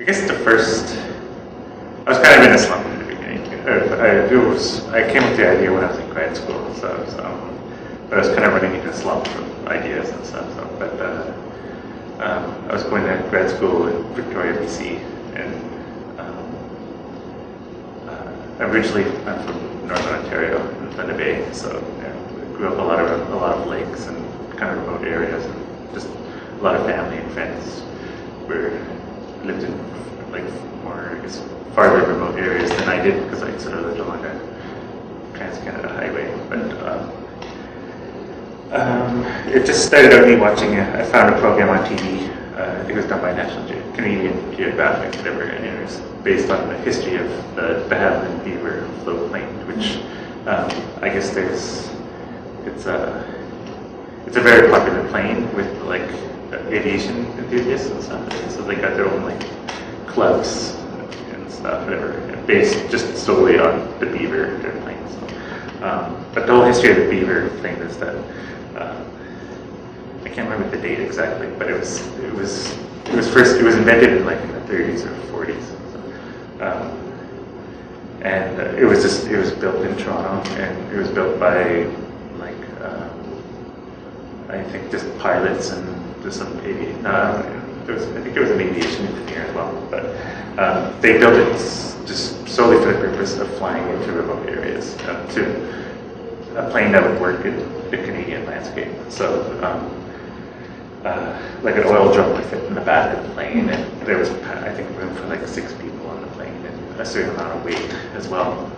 I guess the first, I was kind of in a slump in the beginning. I came with the idea when I was in grad school, but I was kind of running into a slump of ideas and stuff. I was going to grad school in Victoria, BC, and originally I'm from Northern Ontario, in Thunder Bay, so I grew up a lot of lakes and kind of remote areas, and just a lot of family and friends lived in like more, I guess, farther remote areas than I did because I sort of lived along a Trans-Canada highway. But it just started out me watching. I found a program on TV. I think it was done by Canadian Geographic, whatever, and it was based on the history of the Beaver float plane, which I guess it's a very popular plane with like aviation enthusiasts and stuff. So they got their own like clubs and stuff, whatever, based just solely on the Beaver airplanes. But the whole history of the Beaver thing is that I can't remember the date exactly, but it was invented in like in the 30s or 40s. And it was built in Toronto, and it was built by like I think just pilots and just some aviation. I think it was an aviation engineer as well, but they built it just solely for the purpose of flying into remote areas, to a plane that would work in the Canadian landscape. So like an oil drum would fit in the back of the plane, and there was, I think, room for like 6 people on the plane, and a certain amount of weight as well.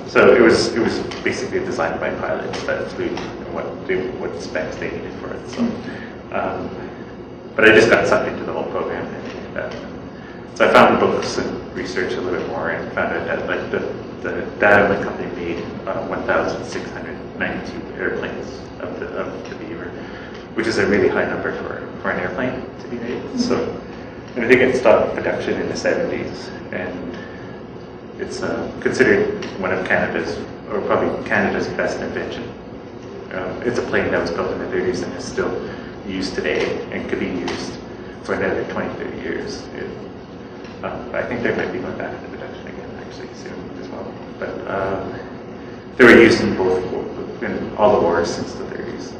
So it was basically designed by pilots that flew what specs they needed for it. So, but I just got sucked into the whole program, and so I found the books and researched a little bit more, and found out that like the Daimler company made 1,692 airplanes of the Beaver, which is a really high number for an airplane to be made. So, and I think it stopped production in the 70s, and it's considered one of Canada's, or probably Canada's best invention. It's a plane that was built in the 30s and is still used today and could be used for another 20, 30 years. I think they might be going back into production again actually soon as well. But they were used in all the wars since the 30s.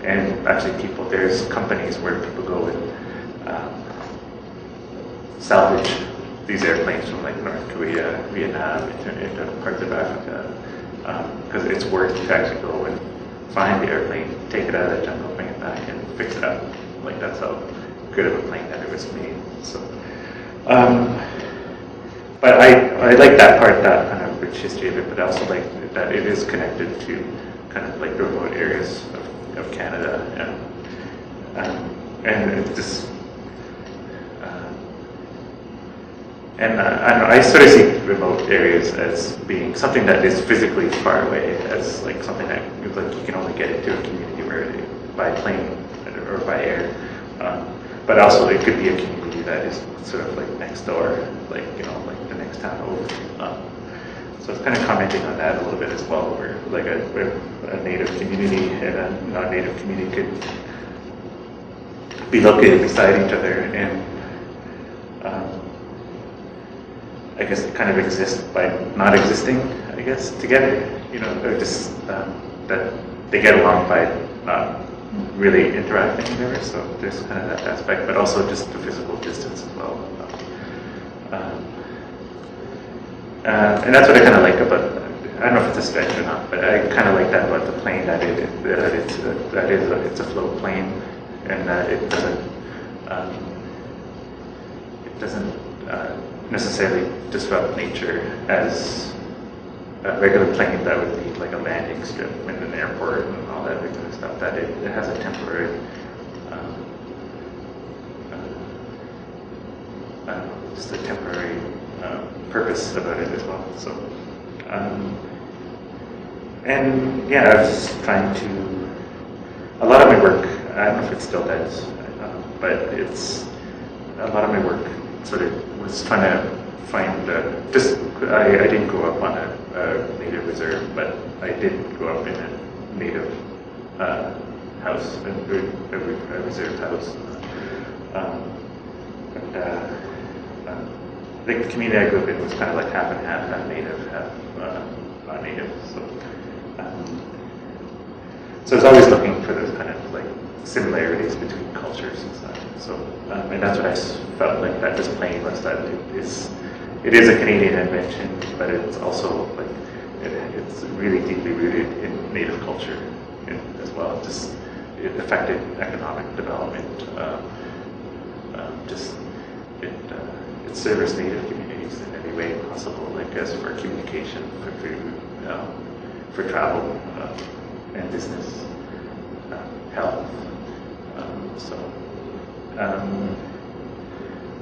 And actually there's companies where people go and salvage these airplanes from like North Korea, Vietnam, into parts of Africa, because it's worth to actually go and find the airplane, take it out of the jungle, bring it back, and fix it up. Like that's how good of a plane that it was made. So, but I like that part, that kind of rich history of it, but I also like that it is connected to kind of like the remote areas of Canada, and it just. And I sort of see remote areas as being something that is physically far away, as like something that like you can only get into a community by plane or by air. But also it could be a community that is sort of like next door, like like the next town over. So it's kind of commenting on that a little bit as well, where like a native community and a non-native community could be located beside each other, and I guess kind of exist by not existing, I guess, together. They're just that they get along by not really interacting together. So there's kind of that aspect, but also just the physical distance as well. And that's what I kind of like about. I don't know if it's a stretch or not, but I kind of like that about the plane, that it's a float plane, and that it doesn't necessarily disrupt nature as a regular plane that would be like a landing strip in an airport and all that kind of stuff. That it has a temporary, just a temporary purpose about it as well. So, and yeah, I was just trying to. A lot of my work, I don't know if it still does, but it's a lot of my work sort of was trying to find I didn't grow up on a native reserve, but I did grow up in a native house, a reserved house. The community I grew up in was kind of like half and half native, half not native. So I was always looking for those kind of like similarities between cultures and stuff. So and that's what I felt like that this plane was, that it is a Canadian invention, but it's also like it's really deeply rooted in Native culture as well. Just it affected economic development. It serviced Native communities in every way possible, like as for communication, for food, for travel, and business, health.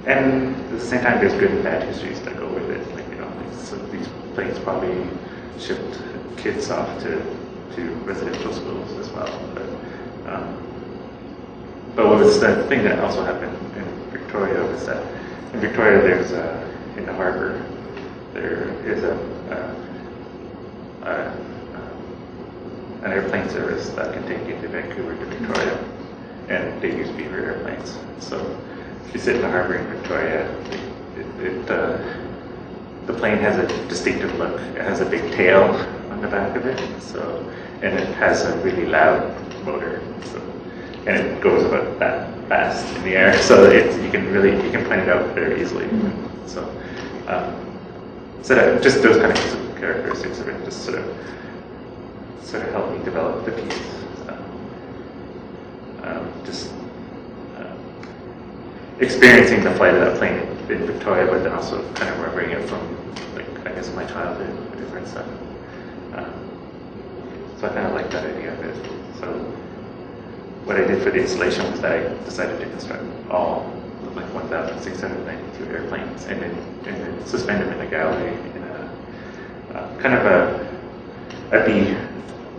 And at the same time, there's good and bad histories that go with it. Like, so these planes probably shipped kids off to residential schools as well. But what was the thing that also happened in Victoria was that in Victoria there's in the harbour there is an airplane service that can take you to Vancouver to Victoria, and they use Beaver airplanes. So if you sit in the harbour in Victoria, the plane has a distinctive look. It has a big tail on the back of it, and it has a really loud motor, and it goes about that fast in the air, so you can point it out very easily. So that just those kind of characteristics of it just sort of helped me develop the piece. Experiencing the flight of that plane in Victoria, but then also kind of remembering it from, like, I guess, my childhood and different stuff. So I kind of like that idea of it. So what I did for the installation was that I decided to construct all of like 1,692 airplanes and then suspend them in a gallery in a kind of a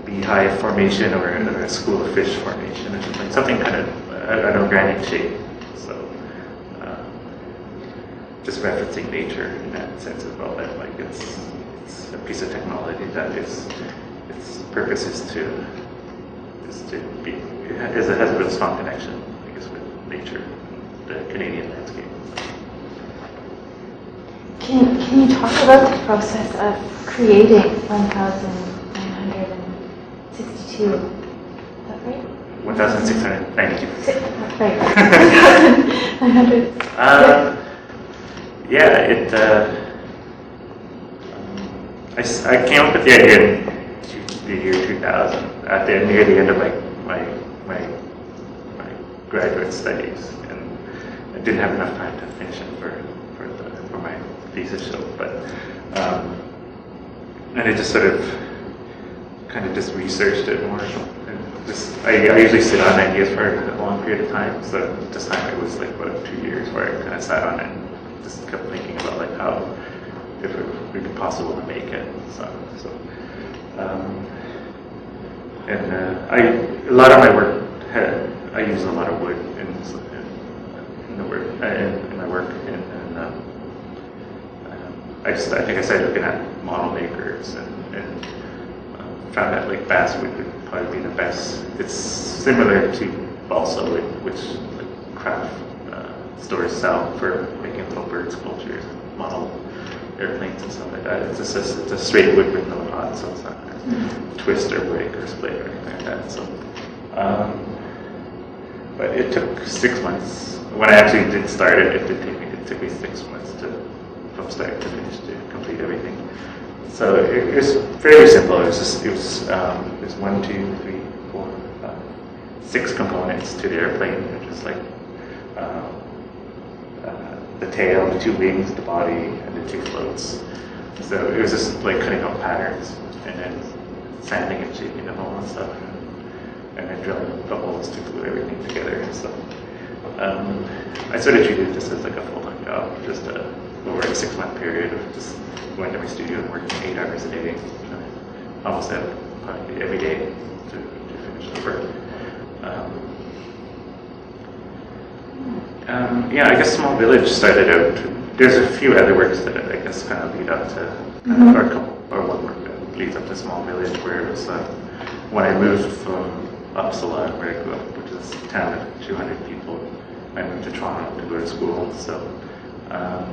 beehive formation or a school of fish formation or something kind of an organic shape. Just referencing nature in that sense as well, that like it's a piece of technology that its purpose is to be, it has a real strong connection, I guess, with nature, the Canadian landscape. Can you talk about the process of creating 1,962? Is that right? 1,692. That's right. 1,900. I came up with the idea in the year 2000, near the end of my graduate studies, and I didn't have enough time to finish it for my thesis show, but and I just sort of kind of just researched it more. And I usually sit on ideas for a long period of time, so this time it was like about 2 years where I kind of sat on it. Just kept thinking about like how if it would be possible to make it. A lot of my work I use a lot of wood in the work in my work, and I think I started looking at model makers and found that like basswood would probably be the best. It's similar to balsa wood, which like craft stores sell for making little bird sculptures, model airplanes and stuff like that. It's a straight wood with no knot, so it's not going to twist or break or split or anything like that. So, but it took 6 months. When I actually did start it, it took me 6 months from start to finish to complete everything. So it was fairly simple. It was 1, 2, 3, 4, 6 components to the airplane, which is like the tail, the 2 wings, the body, and the 2 floats. So it was just like cutting out patterns and then sanding and shaping them all and stuff, and then drilling the holes to glue everything together and stuff. I sort of treated this as like a full-time job, just over a 6-month period of just going to my studio and working 8 hours a day, almost probably every day to finish the work. I guess Small Village started out. There's a few other works that I guess kind of lead up to, or one work that leads up to Small Village, where it was when I moved from Uppsala, where I grew up, which is a town of 200 people. I moved to Toronto to go to school, so I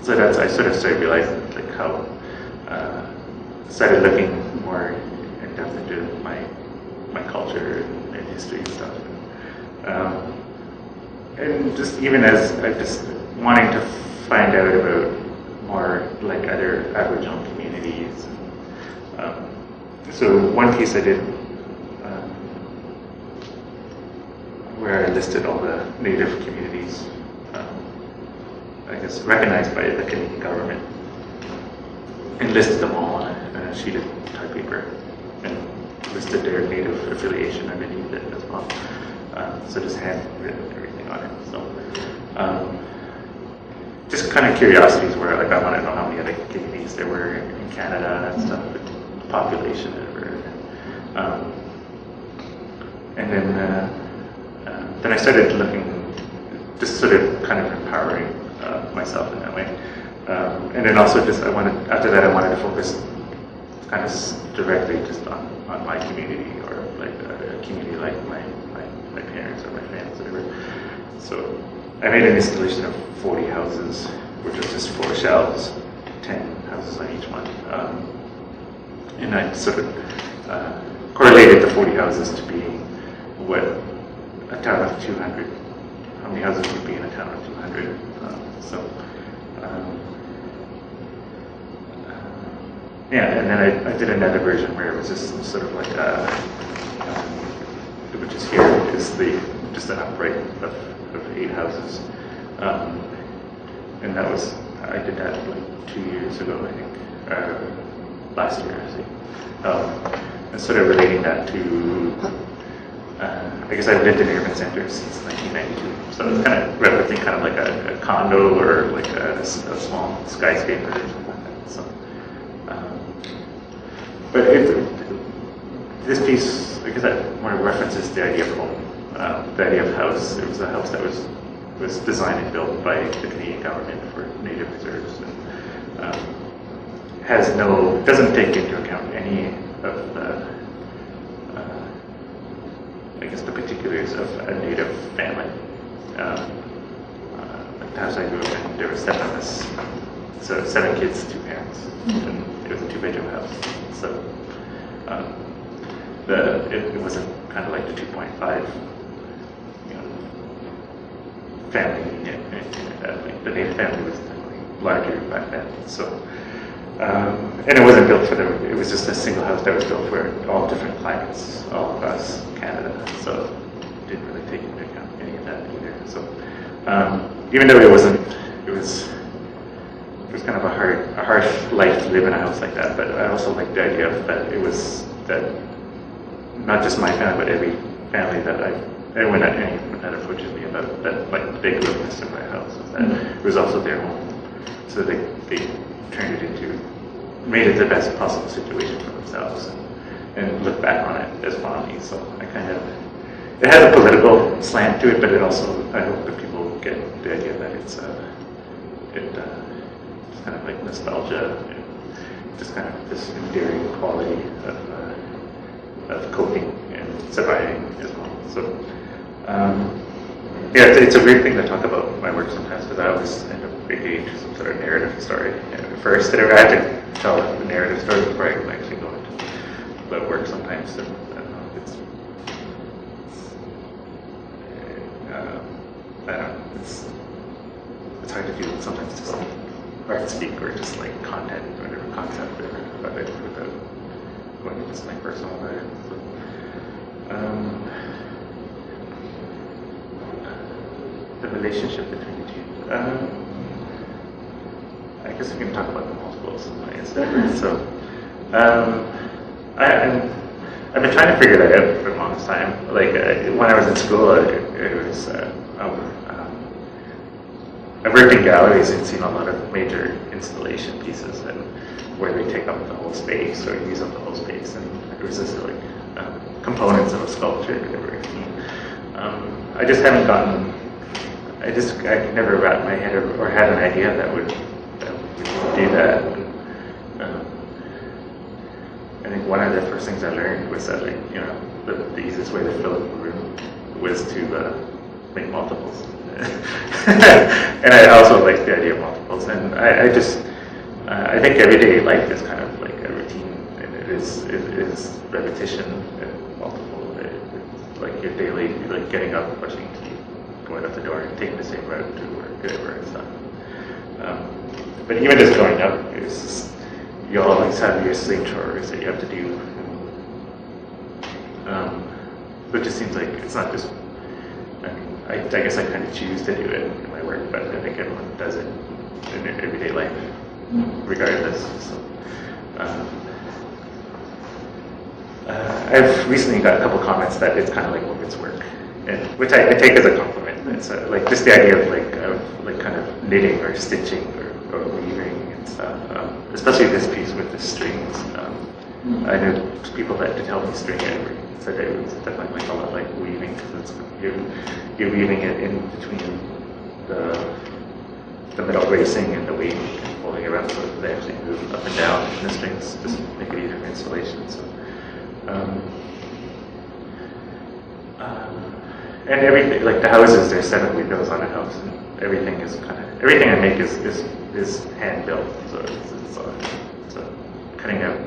sort of started realizing like how started looking more in depth into my culture and history and stuff, and just even as I just wanting to find out about more like other Aboriginal communities. So one piece I did where I listed all the Native communities, I guess recognized by the Canadian government, and listed them all on a sheet of type paper, and listed their Native affiliation underneath it as well. So just handwritten everything on it. So just kind of curiosities where like I want to know how many other communities there were in Canada and stuff, the population and everything. And then I started looking, just sort of kind of empowering myself in that way. And then also just after that I wanted to focus kind of directly just on my community, or like a community like my parents or my friends, whatever. So I made an installation of 40 houses, which was just 4 shelves, 10 houses on each one. And I sort of correlated the 40 houses to being what a town of 200, how many houses would be in a town of 200. Yeah, and then I did another version where it was just sort of like which is here, is just an upright of 8 houses. And that was, I did that like 2 years ago, I think, last year, I think. And sort of relating that to, I guess I've lived in urban centers since 1992, so it's kind of referencing kind of like a condo or like a small skyscraper or something like that. So, but this piece, because that more references the idea of home, the idea of house. It was a house that was designed and built by the Canadian government for native reserves, and doesn't take into account any of the I guess the particulars of a native family. The house I grew up in, there were 7 of us, so 7 kids, 2 parents, and it was a 2-bedroom house. So it wasn't kind of like the 2.5, family unit. The native family was definitely larger back then. So and it wasn't built it was just a single house that was built for all different climates all across Canada, so it didn't really take into account any of that either. So even though it was kind of a hard life to live in a house like that, but I also liked the idea of that it was that not just my family, but every family that anyone that approaches me about that, like they grew up in a similar house, that it was also their home, so they turned it made it the best possible situation for themselves, and look back on it as fondly. So it has a political slant to it, but it also, I hope that people get the idea that it's kind of like nostalgia, and just kind of this endearing quality of coping and surviving as well. So yeah, it's a weird thing to talk about my work sometimes, because I always end up engaged in some sort of narrative story first. And I have to tell the narrative story before I can actually go into the work sometimes. So, I don't know, it's hard to do sometimes, just like art speak or just like content or whatever concept of it without going into just my personal about it. So, the relationship between the two. I guess we can talk about the multiples instead. So, I've been trying to figure that out for the longest time. Like when I was in school, it was I've worked in galleries and seen a lot of major installation pieces, and where they take up the whole space or use up the whole space, and it was just like components of a sculpture that were I just haven't gotten. I could never wrap my head or had an idea that would do that. I think one of the first things I learned was that, like, you know, the easiest way to fill up a room was to make multiples. And I also like the idea of multiples. And I think everyday life is kind of like a routine, and it is repetition and multiple. It's like your daily, like getting up, brushing teeth, going out the door, and taking the same route to work, whatever and stuff. But even just going up, you always have your sleep chores that you have to do. But it just seems like it's not just. I guess I kind of choose to do it in my work, but I think everyone does it in their everyday life, regardless. So, I've recently got a couple comments that it's kind of like women's work, and which I take as a compliment. It's like just the idea of like kind of knitting or stitching or weaving and stuff. Especially this piece with the strings. I know people that did help me string it. Said it was definitely like a lot like weaving, because you're weaving it in between the middle bracing and the weaving and pulling it around so that they actually move up and down, and the strings just make it easier for installation. So, and everything, like the houses, there's 7 windows on a house, and everything I make is hand built. So it's cutting out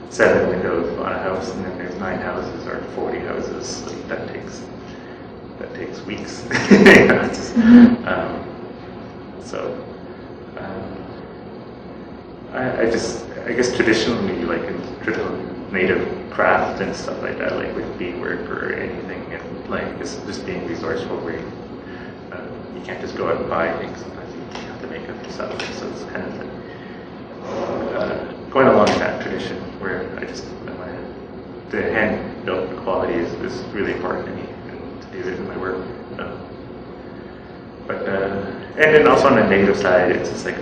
7 windows on a house, and then there's 9 houses or 40 houses. Like that takes weeks. I guess traditionally, like in traditional native craft and stuff like that, like with beadwork or anything, and like just being resourceful, where you can't just go out and buy things. Sometimes you have to make them yourself. So it's kind of like, going along in that tradition, where the hand-built quality is really important to me, and to do it in my work. And then also on the negative side, it's just like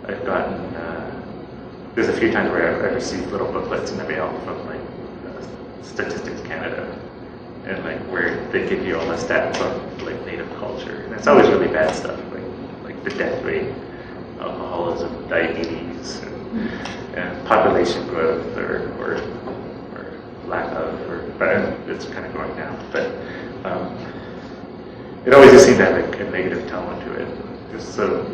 I've gotten, there's a few times where I've received little booklets in the mail from like Statistics Canada, and like where they give you all the stats on like native culture, and it's always really bad stuff, like the death rate, alcoholism, diabetes, and population growth, or lack of, but it's kind of going down. But it always just seemed to have a negative tone to it. So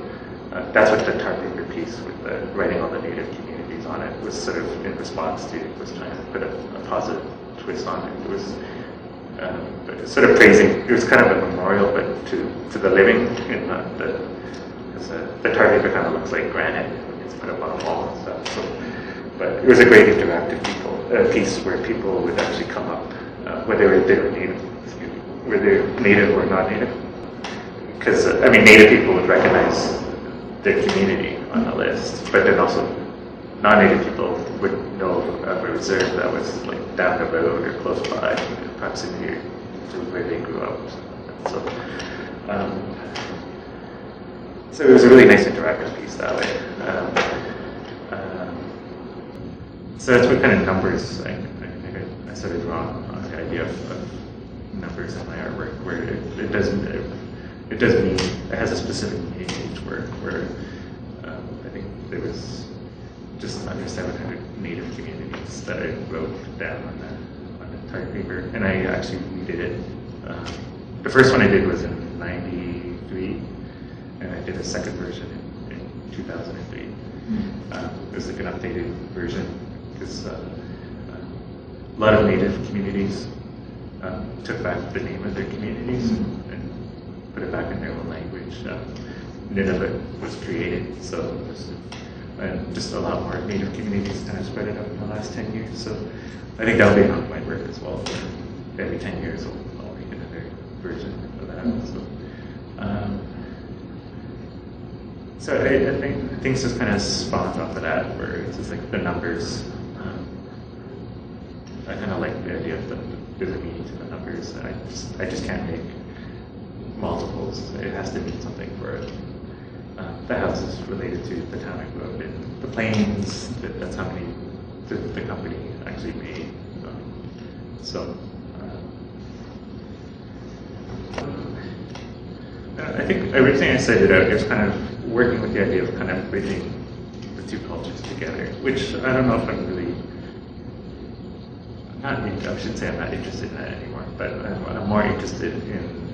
that's what the tar paper piece with the writing all the native communities on it was sort of in response to. It was trying to put a positive twist on it. It was sort of praising. It was kind of a memorial, but to the living, and not the tar paper kind of looks like granite when it's put up on a wall and stuff. So, but it was a great interactive piece where people would actually come up, whether they were native, whether native or not native. Because native people would recognize their community on the list, but then also non-native people would know of a reserve that was like down the road or close by, in proximity to where they grew up. So it was a really nice interactive piece that way. So that's what kind of numbers I started drawing on the idea of numbers in my artwork, where it does mean, it has a specific meaning in each work, where I think there was just under 700 native communities that I wrote down on the tar paper, and I actually redid it. The first one I did was in '93, and I did a second version in 2003. It was like an updated version, because a lot of native communities took back the name of their communities and put it back in their own language. Nunavut was created, so and just a lot more native communities kind of spread it out in the last 10 years. So I think that'll be on my work as well. Every 10 years I'll make another version of that. So I think things just kind of spawned off of that, where it's just like the numbers. I kind of like the idea of there's a meaning to the numbers. I just can't make multiples. It has to mean something for it. The house is related to the town I grew up in. The planes, that's how many the company actually made. I think everything I said it was kind of working with the idea of kind of bridging the two cultures together, which I don't know if I'm really, I shouldn't say I'm not interested in that anymore, but I'm more interested in,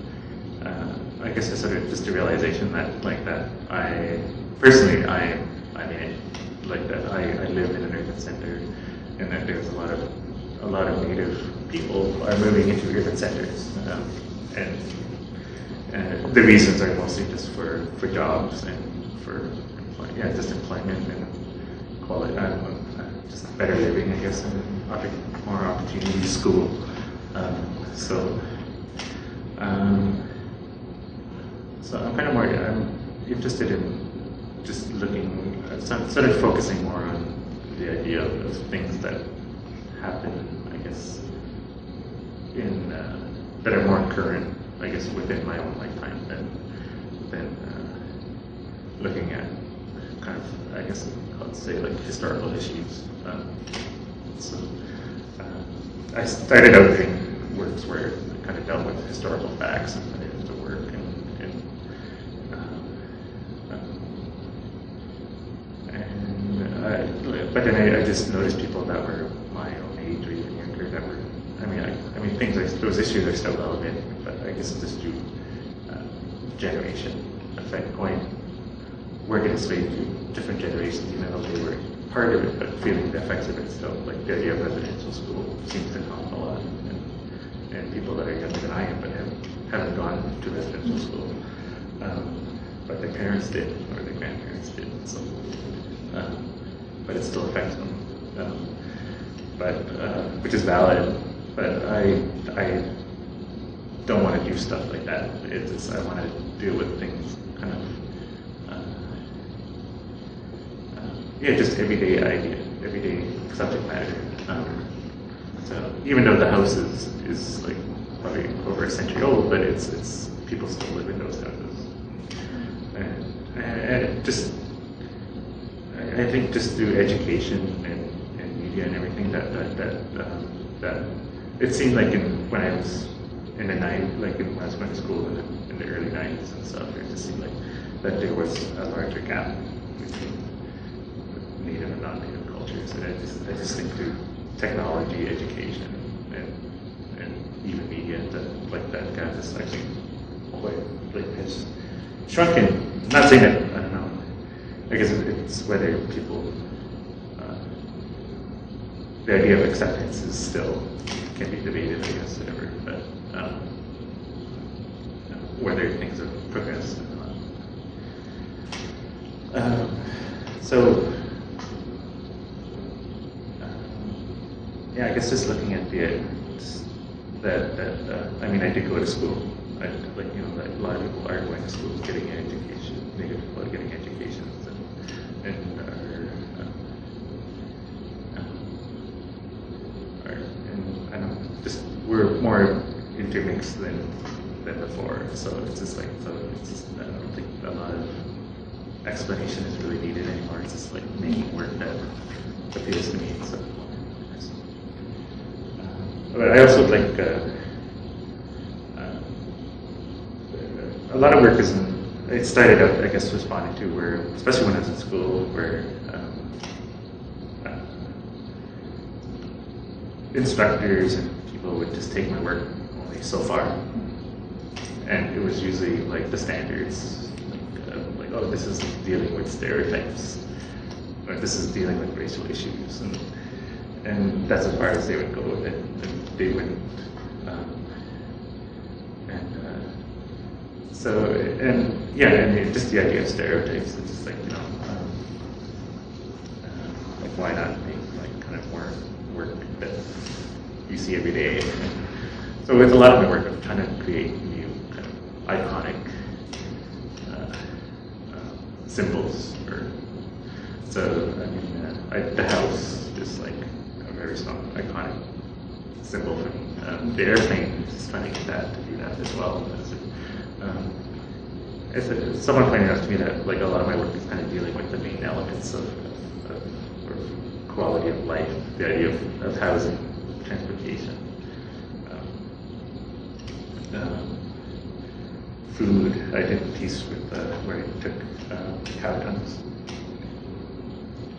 I guess it's sort of just a realization that, like, that I live in an urban center, and that there's a lot of Native people are moving into urban centers, and the reasons are mostly just for jobs and for just employment and quality, just better living, I guess, and more opportunities, school. So I'm kind of I'm interested in just looking, sort of focusing more on the idea of things that happen, I guess, in that are more current, I guess, within my own lifetime than looking at kind of, I guess, let's say, like, historical issues. I started out doing works where I kind of dealt with historical facts and put it into work, but then I just noticed people that were my own age or even younger that were, I mean, those issues are still relevant, but I guess it's just due generation effect, working its way through different generations, even though they were part of it, but feeling the effects of it still. Like, the idea of residential school seems to come a lot, and people that are younger than I am but haven't gone to residential school, but their parents did, or their grandparents did, so but it still affects them, which is valid. But I don't want to do stuff like that. I want to deal with things kind of, just everyday subject matter. So even though the house is like probably over a century old, but it's people still live in those houses, and just I think just through education and media and everything that it seemed like when I was in the when I was going to school in the early 90s and stuff, it just seemed like that there was a larger gap between Native and non-Native cultures, and I just think through technology, education, and even media, that gap is actually quite has shrunken. I'm not saying that, I don't know. I guess it's whether people, the idea of acceptance is still can be debated, I guess, whatever, but whether things have progressed or not. I guess just looking at I did go to school. A lot of people are going to school, getting an education. Native people are getting educations, we're more intermixed than before. So it's just I don't think a lot of explanation is really needed anymore. It's just like making work that appeals to me. So, but I also like a lot of work it started out, I guess, responding to where, especially when I was in school, where instructors and people would just take my work only so far, and it was usually like the standards, oh, this is dealing with stereotypes, or this is dealing with racial issues, and that's as far as they would go with it. And they wouldn't, just the idea of stereotypes. It's just like, why not make kind of more work that you see every day? And so with a lot of my work, I'm trying to create new kind of iconic symbols. The house is like a very strong iconic symbol for me. The airplane is just trying to get that to do that as well. Someone pointed out to me that like a lot of my work is kind of dealing with the main elements of quality of life, the idea of housing, transportation, food. I did a piece with where I took cow tongues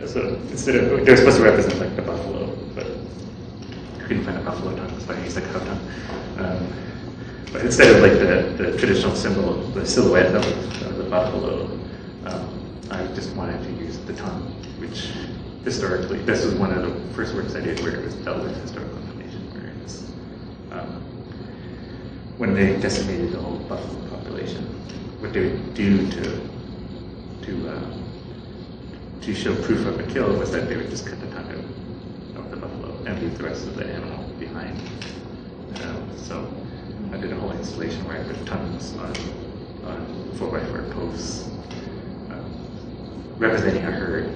So instead of, they're supposed to represent like the buffalo, but I couldn't find a buffalo tongue, so I used a cow tongue. But instead of like the traditional symbol, the silhouette of the buffalo, I just wanted to use the tongue, which historically, this was one of the first works I did where it was dealt with historical information, where it was, when they decimated the whole buffalo population, what they would do to show proof of a kill was that they would just cut the tongue out of the buffalo and leave the rest of the animal behind. So I did a whole installation where I put tongues on 4x4 posts, representing a herd,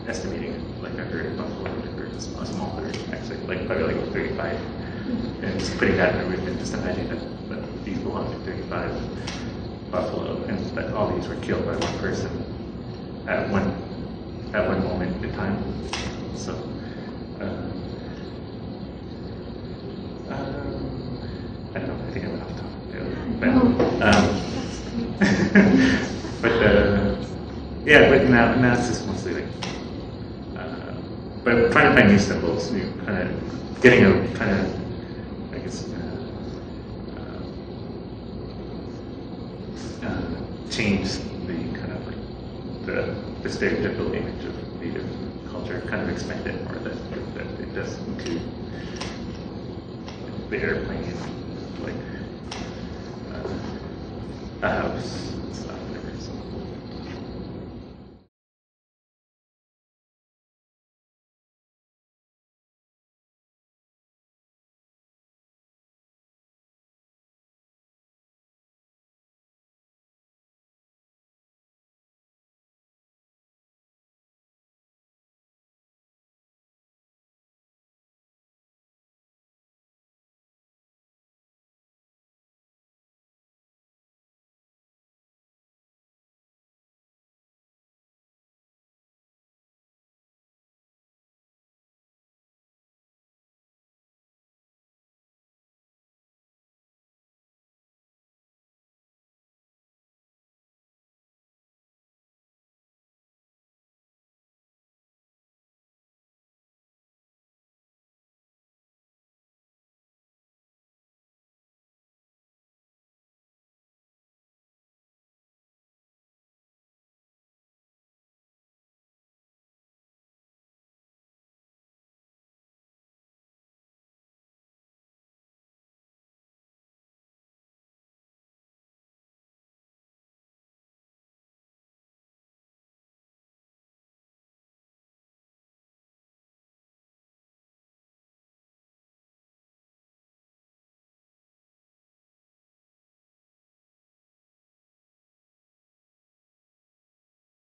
estimating like a herd of buffalo, or a small herd, actually, like probably like 35, and just putting that in the roof and just imagining that these belong to 35 buffalo, and that all these were killed by one person at one moment in time. So, I don't know. I think I went off topic. But yeah, but now it's just mostly like, but trying to find new symbols, new kind of getting a kind of, I guess, change the kind of like the stereotypical image of Native culture, kind of expand it more, that it does include the airplane, like a house,